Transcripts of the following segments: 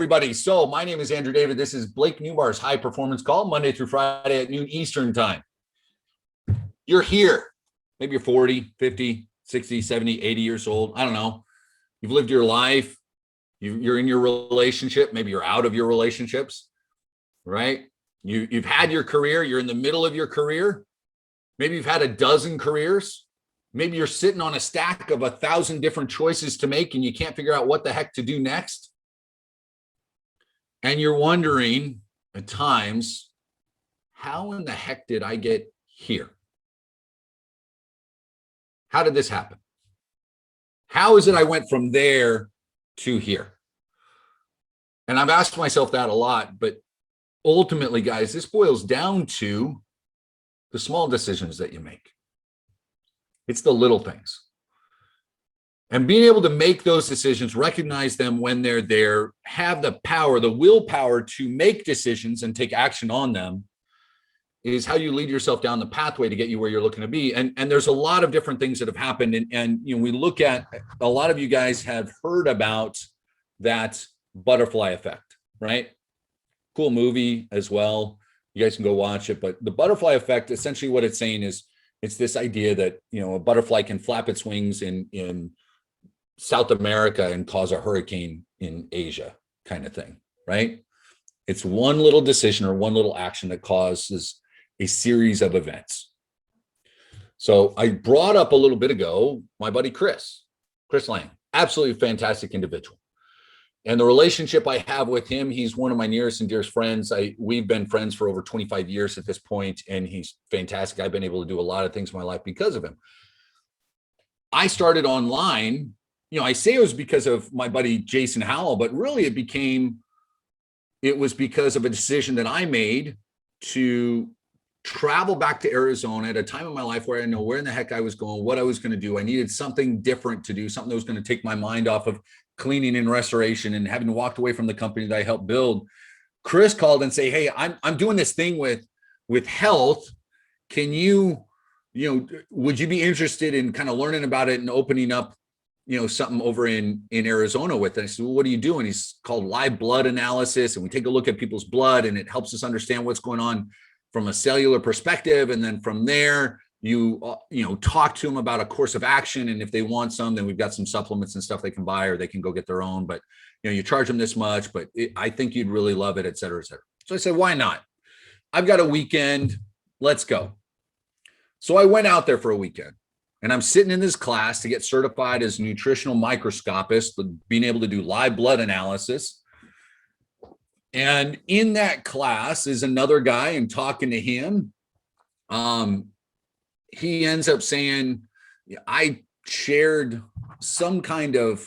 everybody. So my name is Andrew David. This is Blake Newmar's High Performance Call, Monday through Friday at noon Eastern time. You're here. Maybe you're 40, 50, 60, 70, 80 years old. I don't know. You've lived your life. You're in your relationship. Maybe you're out of your relationships, right? You've had your career. You're in the middle of your career. Maybe you've had a dozen careers. Maybe you're sitting on a stack of 1,000 different choices to make and you can't figure out what the heck to do next. And you're wondering at times, how in the heck did I get here? How did this happen? How is it I went from there to here? And I've asked myself that a lot, but ultimately, guys, this boils down to the small decisions that you make. It's the little things. And being able to make those decisions, recognize them when they're there, have the power, the willpower to make decisions and take action on them is how you lead yourself down the pathway to get you where you're looking to be. And there's a lot of different things that have happened. And you know, we look at, a lot of you guys have heard about that butterfly effect, right? Cool movie as well. You guys can go watch it. But the butterfly effect, essentially what it's saying is, it's this idea that, you know, a butterfly can flap its wings in South America and cause a hurricane in Asia kind of thing, right? It's one little decision or one little action that causes a series of events. So I brought up a little bit ago, my buddy Chris Lang, absolutely fantastic individual. And the relationship I have with him, he's one of my nearest and dearest friends. We've been friends for over 25 years at this point, and he's fantastic. I've been able to do a lot of things in my life because of him. I started online, you know, I say it was because of my buddy Jason Howell, but really it was because of a decision that I made to travel back to Arizona at a time in my life where I didn't know where in the heck I was going, what I was going to do. I needed something different to do, something that was going to take my mind off of cleaning and restoration and having walked away from the company that I helped build. Chris called and say, "Hey, I'm doing this thing with health. Can you know, would you be interested in kind of learning about it and opening up, you know, something over in Arizona with it?" I said, "Well, what are you doing?" He's called live blood analysis. And we take a look at people's blood and it helps us understand what's going on from a cellular perspective. And then from there, you know, talk to them about a course of action. And if they want some, then we've got some supplements and stuff they can buy, or they can go get their own. But, you know, you charge them this much, but I think you'd really love it, et cetera, et cetera. So I said, why not? I've got a weekend. Let's go. So I went out there for a weekend. And I'm sitting in this class to get certified as a nutritional microscopist, being able to do live blood analysis. And in that class is another guy, and talking to him, he ends up saying, I shared some kind of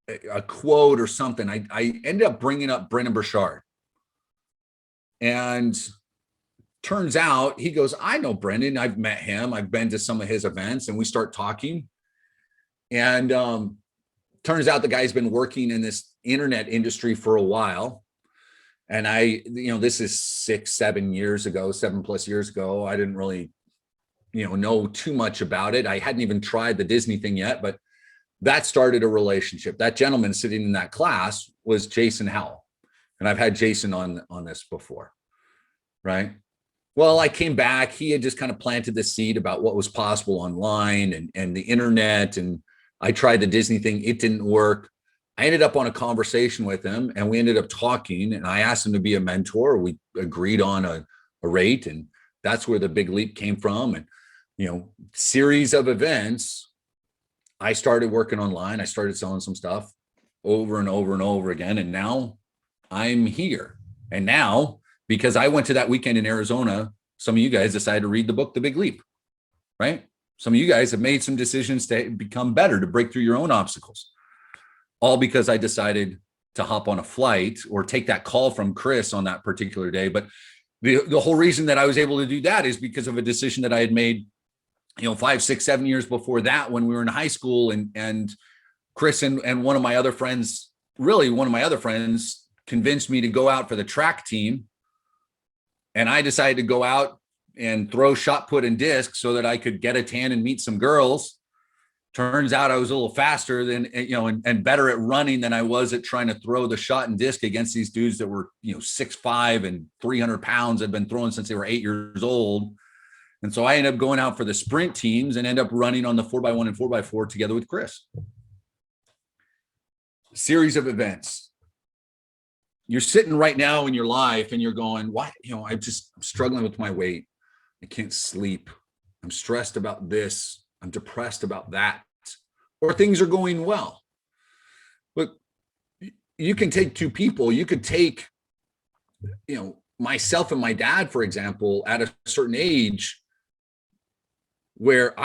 a quote or something. I ended up bringing up Brendon Burchard. And turns out, he goes, "I know Brendon. I've met him. I've been to some of his events." And we start talking. And turns out the guy's been working in this internet industry for a while. And you know, this is 7+ years ago. I didn't really, you know too much about it. I hadn't even tried the Disney thing yet, but that started a relationship. That gentleman sitting in that class was Jason Howell. And I've had Jason on this before, right? Well, I came back. He had just kind of planted the seed about what was possible online and the internet. And I tried the Disney thing. It didn't work. I ended up on a conversation with him, and we ended up talking, and I asked him to be a mentor. We agreed on a rate, and that's where the big leap came from. And, you know, series of events, I started working online. I started selling some stuff over and over and over again. And now I'm here. And now, because I went to that weekend in Arizona, some of you guys decided to read the book, The Big Leap, right? Some of you guys have made some decisions to become better, to break through your own obstacles, all because I decided to hop on a flight or take that call from Chris on that particular day. But the whole reason that I was able to do that is because of a decision that I had made, you know, 5, 6, 7 years before that, when we were in high school. And Chris and one of my other friends convinced me to go out for the track team. And I decided to go out and throw shot put and disc so that I could get a tan and meet some girls, Turns out I was a little faster than, and better at running than I was at trying to throw the shot and disc against these dudes that were, 6'5" and 300 pounds, had been throwing since they were 8 years old. And so I ended up going out for the sprint teams and end up running on the 4x1 and 4x4 together with Chris. Series of events. You're sitting right now in your life and you're going, why? I'm struggling with my weight. I can't sleep. I'm stressed about this. I'm depressed about that. Or things are going well. But you can take two people. You could take, myself and my dad, for example, at a certain age, where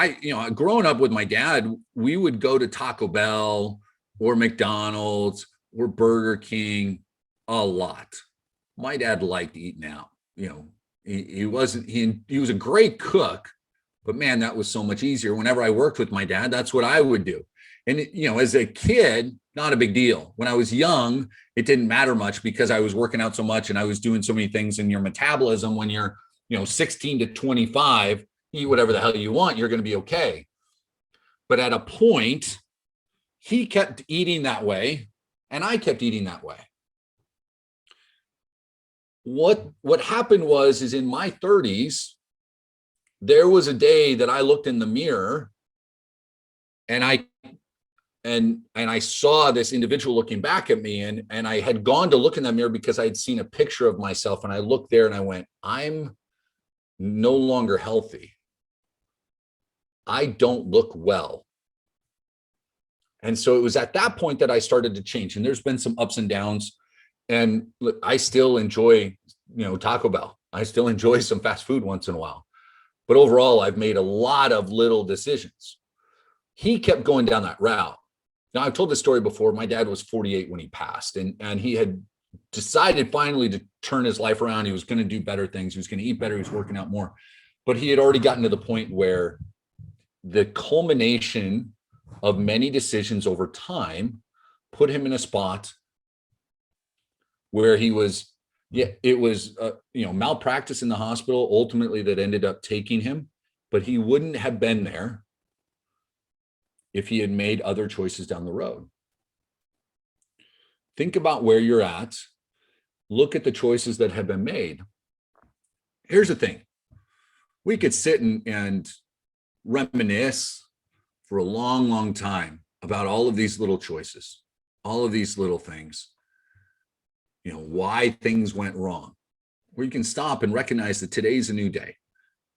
growing up with my dad, we would go to Taco Bell or McDonald's or Burger King a lot. My dad liked eating out. He was a great cook, but man, that was so much easier. Whenever I worked with my dad, that's what I would do. And, as a kid, not a big deal. When I was young, it didn't matter much because I was working out so much and I was doing so many things in your metabolism. When you're, 16 to 25, eat whatever the hell you want, you're going to be okay. But at a point, he kept eating that way and I kept eating that way. What happened is in my 30s, there was a day that I looked in the mirror and I saw this individual looking back at me, and I had gone to look in that mirror because I had seen a picture of myself, and I looked there and I went, I'm no longer healthy. I don't look well. And so it was at that point that I started to change, and there's been some ups and downs, and look, I still enjoy, Taco Bell. I still enjoy some fast food once in a while. But overall, I've made a lot of little decisions. He kept going down that route. Now, I've told this story before. My dad was 48 when he passed, and he had decided finally to turn his life around. He was going to do better things. He was going to eat better. He was working out more. But he had already gotten to the point where the culmination of many decisions over time put him in a spot where he was, it was, malpractice in the hospital ultimately that ended up taking him, but he wouldn't have been there if he had made other choices down the road. Think about where you're at. Look at the choices that have been made. Here's the thing. We could sit and reminisce for a long, long time about all of these little choices, all of these little things, why things went wrong. Or you can stop and recognize that today's a new day.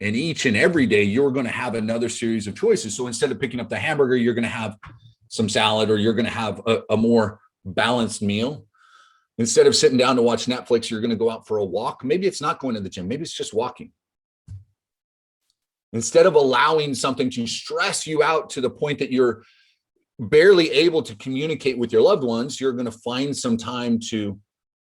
And each and every day, you're going to have another series of choices. So instead of picking up the hamburger, you're going to have some salad, or you're going to have a more balanced meal. Instead of sitting down to watch Netflix, you're going to go out for a walk. Maybe it's not going to the gym. Maybe it's just walking. Instead of allowing something to stress you out to the point that you're barely able to communicate with your loved ones, you're going to find some time to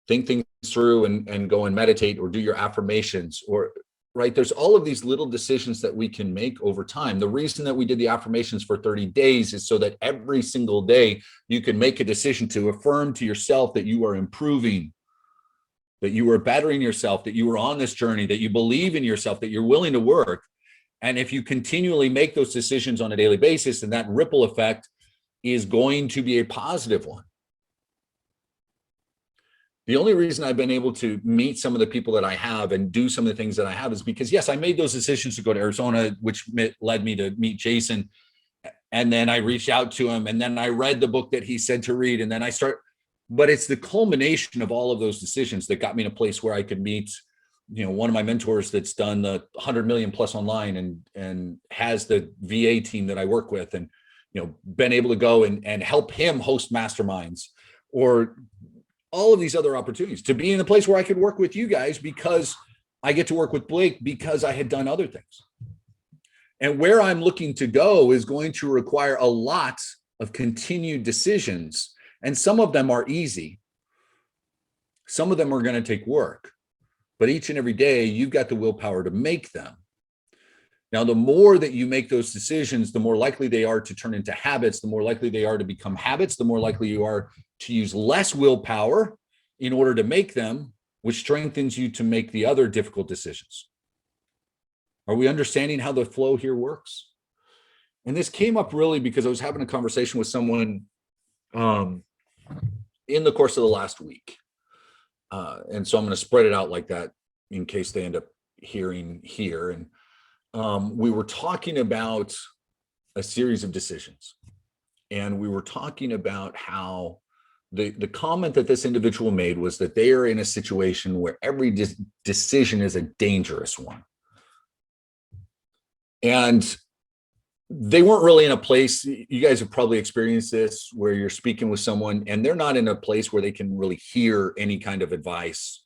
think things through and go and meditate or do your affirmations, or right? There's all of these little decisions that we can make over time. The reason that we did the affirmations for 30 days is so that every single day you can make a decision to affirm to yourself that you are improving, that you are bettering yourself, that you are on this journey, that you believe in yourself, that you're willing to work. And if you continually make those decisions on a daily basis, then that ripple effect is going to be a positive one. The only reason I've been able to meet some of the people that I have and do some of the things that I have is because, yes, I made those decisions to go to Arizona, which led me to meet Jason. And then I reached out to him, and then I read the book that he said to read. And then but it's the culmination of all of those decisions that got me in a place where I could meet, one of my mentors that's done the 100 million plus online and has the VA team that I work with, and, been able to go and help him host masterminds, or all of these other opportunities, to be in a place where I could work with you guys because I get to work with Blake because I had done other things. And where I'm looking to go is going to require a lot of continued decisions. And some of them are easy. Some of them are going to take work, but each and every day you've got the willpower to make them. Now, the more that you make those decisions, the more likely they are to turn into habits, the more likely they are to become habits, the more likely you are to use less willpower in order to make them, which strengthens you to make the other difficult decisions. Are we understanding how the flow here works? And this came up really because I was having a conversation with someone in the course of the last week. And so I'm going to spread it out like that in case they end up hearing here. And we were talking about a series of decisions. And we were talking about how the comment that this individual made was that they are in a situation where every decision is a dangerous one. And they weren't really in a place, you guys have probably experienced this, where you're speaking with someone and they're not in a place where they can really hear any kind of advice.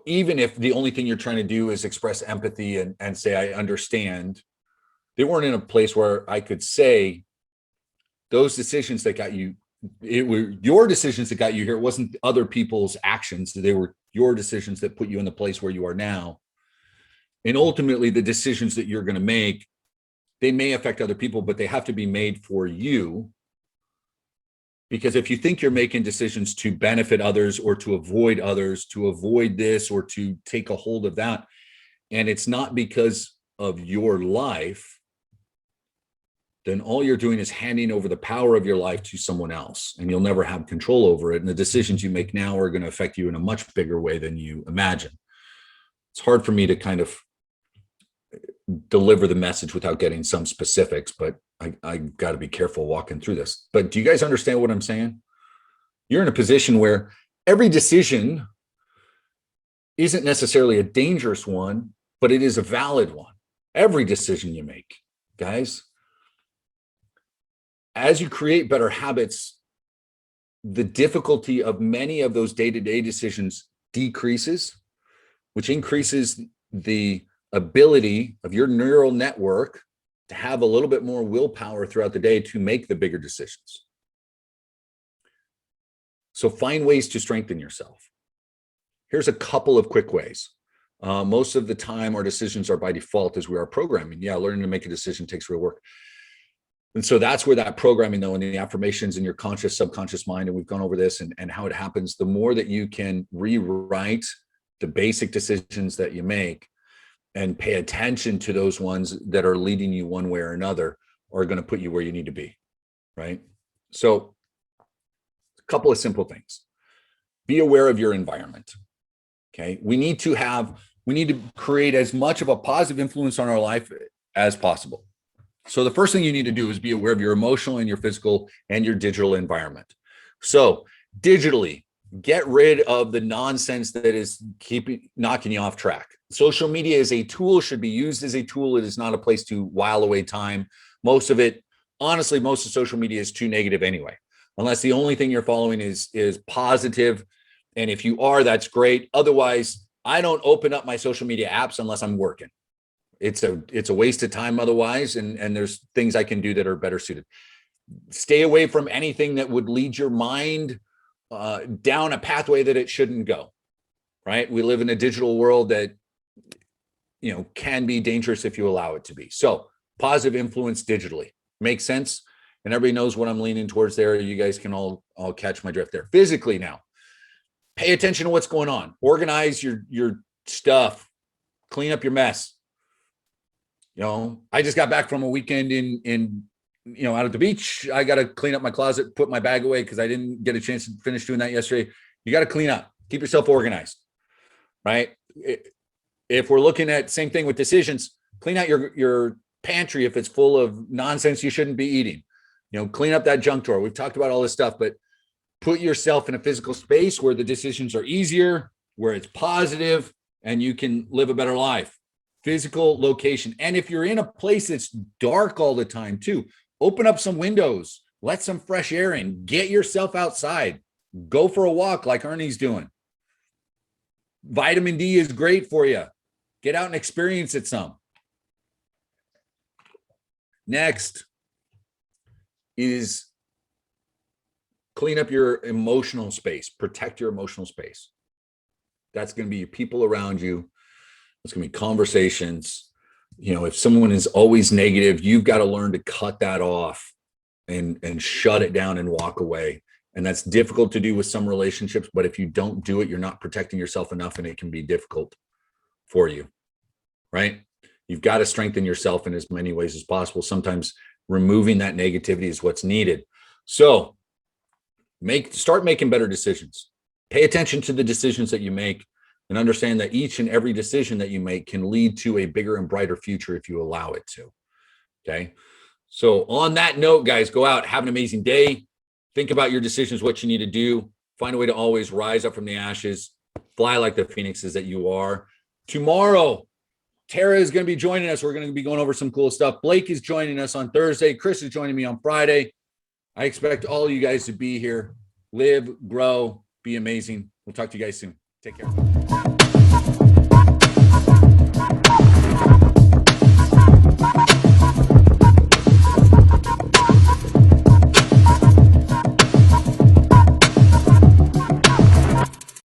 Even if the only thing you're trying to do is express empathy and say, I understand, they weren't in a place where I could say, those decisions that got you, it were your decisions that got you here. It wasn't other people's actions. They were your decisions that put you in the place where you are now. And ultimately, the decisions that you're going to make, they may affect other people, but they have to be made for you. Because if you think you're making decisions to benefit others or to avoid others, to avoid this or to take a hold of that, and it's not because of your life, then all you're doing is handing over the power of your life to someone else, and you'll never have control over it. And the decisions you make now are going to affect you in a much bigger way than you imagine. It's hard for me to kind of deliver the message without getting some specifics, but I got to be careful walking through this. But do you guys understand what I'm saying? You're in a position where every decision isn't necessarily a dangerous one, but it is a valid one. Every decision you make, guys. As you create better habits, the difficulty of many of those day-to-day decisions decreases, which increases the ability of your neural network to have a little bit more willpower throughout the day to make the bigger decisions. So find ways to strengthen yourself. Here's a couple of quick ways. Most of the time, our decisions are by default as we are programming. Yeah, learning to make a decision takes real work. And so that's where that programming, though, and the affirmations in your conscious, subconscious mind, and we've gone over this and how it happens, the more that you can rewrite the basic decisions that you make and pay attention to those ones that are leading you one way or another, are going to put you where you need to be, right? So a couple of simple things. Be aware of your environment, okay? We need to create as much of a positive influence on our life as possible. So the first thing you need to do is be aware of your emotional and your physical and your digital environment. So digitally, get rid of the nonsense that is knocking you off track. Social media is a tool, should be used as a tool. It is not a place to while away time. Most of it, honestly, most of social media is too negative anyway, unless the only thing you're following is positive. And if you are, that's great. Otherwise, I don't open up my social media apps unless I'm working. It's a waste of time otherwise, and there's things I can do that are better suited. Stay away from anything that would lead your mind down a pathway that it shouldn't go, right? We live in a digital world that, can be dangerous if you allow it to be. So positive influence digitally. Makes sense? And everybody knows what I'm leaning towards there. You guys can all catch my drift there. Physically now, pay attention to what's going on. Organize your stuff. Clean up your mess. I just got back from a weekend in out at the beach. I got to clean up my closet, put my bag away because I didn't get a chance to finish doing that yesterday. You got to clean up, keep yourself organized, right? If we're looking at same thing with decisions, clean out your pantry if it's full of nonsense you shouldn't be eating. Clean up that junk drawer. We've talked about all this stuff, but put yourself in a physical space where the decisions are easier, where it's positive, and you can live a better life. Physical location. And if you're in a place that's dark all the time too, open up some windows, let some fresh air in, get yourself outside, go for a walk like Ernie's doing. Vitamin D is great for you. Get out and experience it some. Next is clean up your emotional space, protect your emotional space. That's going to be your people around you. It's going to be conversations. If someone is always negative, you've got to learn to cut that off and shut it down and walk away. And that's difficult to do with some relationships, but if you don't do it, you're not protecting yourself enough and it can be difficult for you, right? You've got to strengthen yourself in as many ways as possible. Sometimes removing that negativity is what's needed. So start making better decisions. Pay attention to the decisions that you make and understand that each and every decision that you make can lead to a bigger and brighter future if you allow it to. Okay. So on that note, guys, go out, have an amazing day. Think about your decisions, what you need to do. Find a way to always rise up from the ashes, fly like the phoenixes that you are. Tomorrow, Tara is going to be joining us. We're going to be going over some cool stuff. Blake is joining us on Thursday. Chris is joining me on Friday. I expect all of you guys to be here. Live, grow, be amazing. We'll talk to you guys soon. Take care.